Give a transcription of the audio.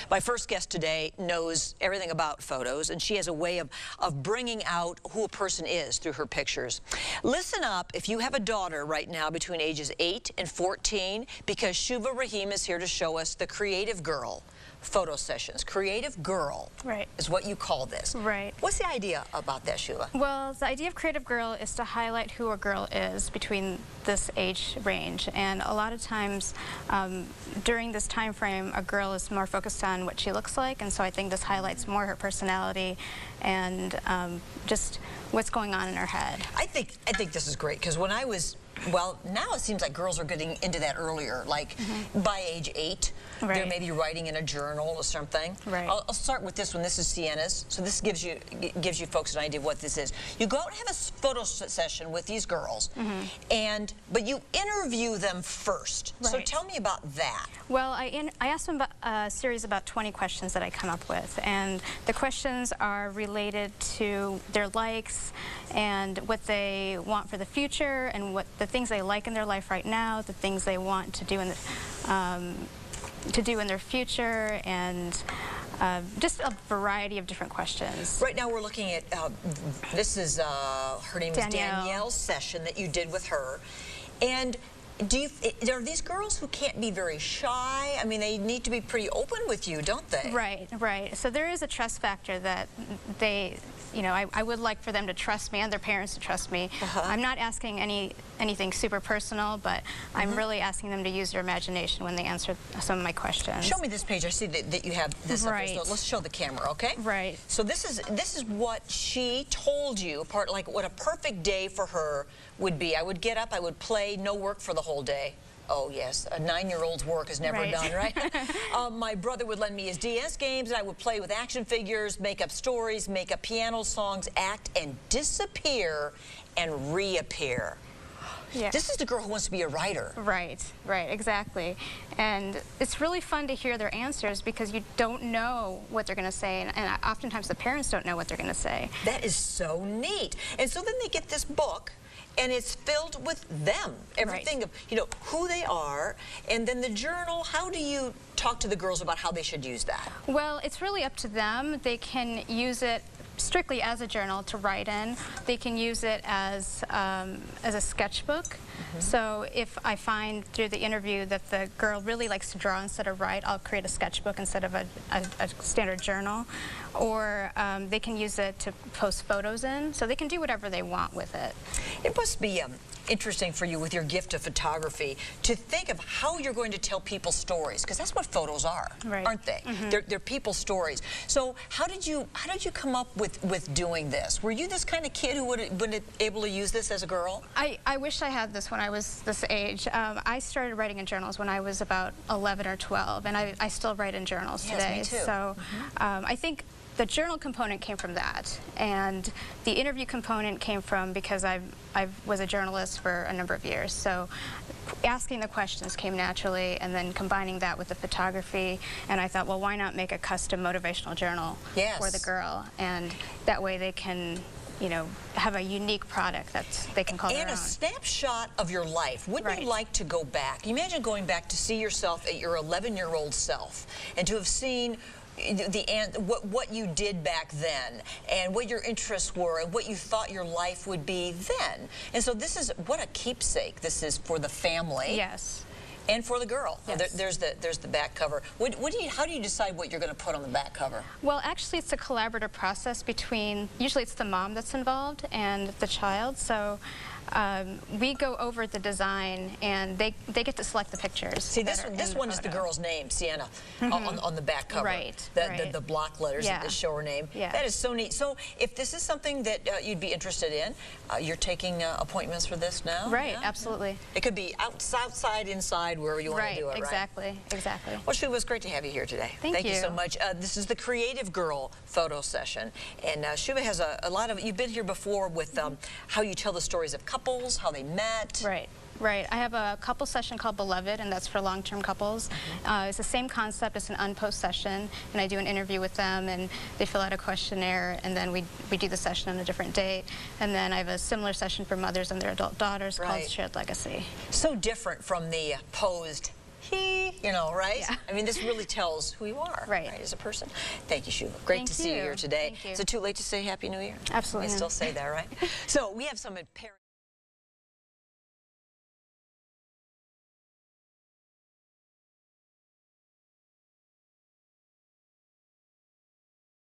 My first guest today knows everything about photos, and she has a way of bringing out who a person is through her pictures. Listen up if you have a daughter right now between ages 8 and 14, because Shuva Rahim is here to show us the CreativeGirl photo sessions. CreativeGirl is what you call this. Right. What's the idea about that, Shuva? Well, the idea of CreativeGirl is to highlight who a girl is between this age range. And a lot of times during this time frame, a girl is more focused on what she looks like. And so I think this highlights more her personality and just what's going on in her head. I think this is great, because when I was, well, now it seems like girls are getting into that earlier, like by age 8, they're maybe writing in a journal or something. Right. I'll start with this one. This is Sienna's. So this gives you folks an idea of what this is. You go out and have a photo session with these girls, but you interview them first. Right. So tell me about that. Well, I asked them about a series about 20 questions that I come up with, and the questions are related to their likes and what they want for the future, and what the things they like in their life right now, the things they want to do in their future, and just a variety of different questions. Right now we're looking at, this is, her name is Danielle's session that you did with her. And there are these girls who can't be very shy. I mean, they need to be pretty open with you, don't they? Right, right. So there is a trust factor that they, you know, I would like for them to trust me and their parents to trust me. I'm not asking anything super personal, but I'm really asking them to use their imagination when they answer some of my questions. Show me this page. I see that you have this up there. So let's show the camera, okay? Right. So this is what she told you, like what a perfect day for her would be. I would get up, I would play, no work for the whole day. Oh yes, a 9-year-old's work is never done, right? My brother would lend me his DS games, and I would play with action figures, make up stories, make up piano songs, act and disappear and reappear. Yeah. This is the girl who wants to be a writer. Right, right, exactly. And it's really fun to hear their answers, because you don't know what they're going to say, and oftentimes the parents don't know what they're going to say. That is so neat. And so then they get this book, and it's filled with them, everything of, you know, who they are, and then the journal. How do you talk to the girls about how they should use that? Well, it's really up to them. They can use it strictly as a journal to write in. They can use it as a sketchbook. So if I find through the interview that the girl really likes to draw instead of write, I'll create a sketchbook instead of a standard journal. Or they can use it to post photos in. So they can do whatever they want with it. It must be interesting for you, with your gift of photography, to think of how you're going to tell people's stories, because that's what photos are, aren't they? They're people's stories. So how did you come up with doing this? Were you this kind of kid who would have been able to use this as a girl? I wish I had this when I was this age. I started writing in journals when I was about 11 or 12, and I still write in journals today. Me too. So I think the journal component came from that, and the interview component came from because I was a journalist for a number of years. So asking the questions came naturally, and then combining that with the photography, and I thought, well, why not make a custom motivational journal for the girl, and that way they can, you know, have a unique product that they can call their own. And a snapshot of your life. Wouldn't you like to go back? Imagine going back to see yourself at your 11-year-old self, and to have seen what you did back then, and what your interests were, and what you thought your life would be then. And so this is, what a keepsake this is for the family. Yes. And for the girl. Yes. There's the back cover. How do you decide what you're going to put on the back cover? Well, actually, it's a collaborative process between, usually it's the mom that's involved and the child. So we go over the design, and they get to select the pictures. See, this one is the girl's name, Sienna, on the back cover. Right. The block letters that show her name. Yeah. That is so neat. So if this is something that you'd be interested in, you're taking appointments for this now? Right, absolutely. It could be outside, inside, wherever you want to do it, exactly, exactly. Well, Shuva, it was great to have you here today. Thank you. You so much. This is the CreativeGirl photo session, and Shuva has a lot of, you've been here before with how you tell the stories of couples, how they met. Right. Right. I have a couple session called Beloved, and that's for long-term couples. It's the same concept. It's an unpost session, and I do an interview with them, and they fill out a questionnaire, and then we do the session on a different date. And then I have a similar session for mothers and their adult daughters called Shared Legacy. So different from the posed he, you know, right? Yeah. I mean, this really tells who you are, right, as a person. Thank you, Shuva. Great to see you here today. Thank you. Is it too late to say Happy New Year? Absolutely. We still say that, right? So we have some parents.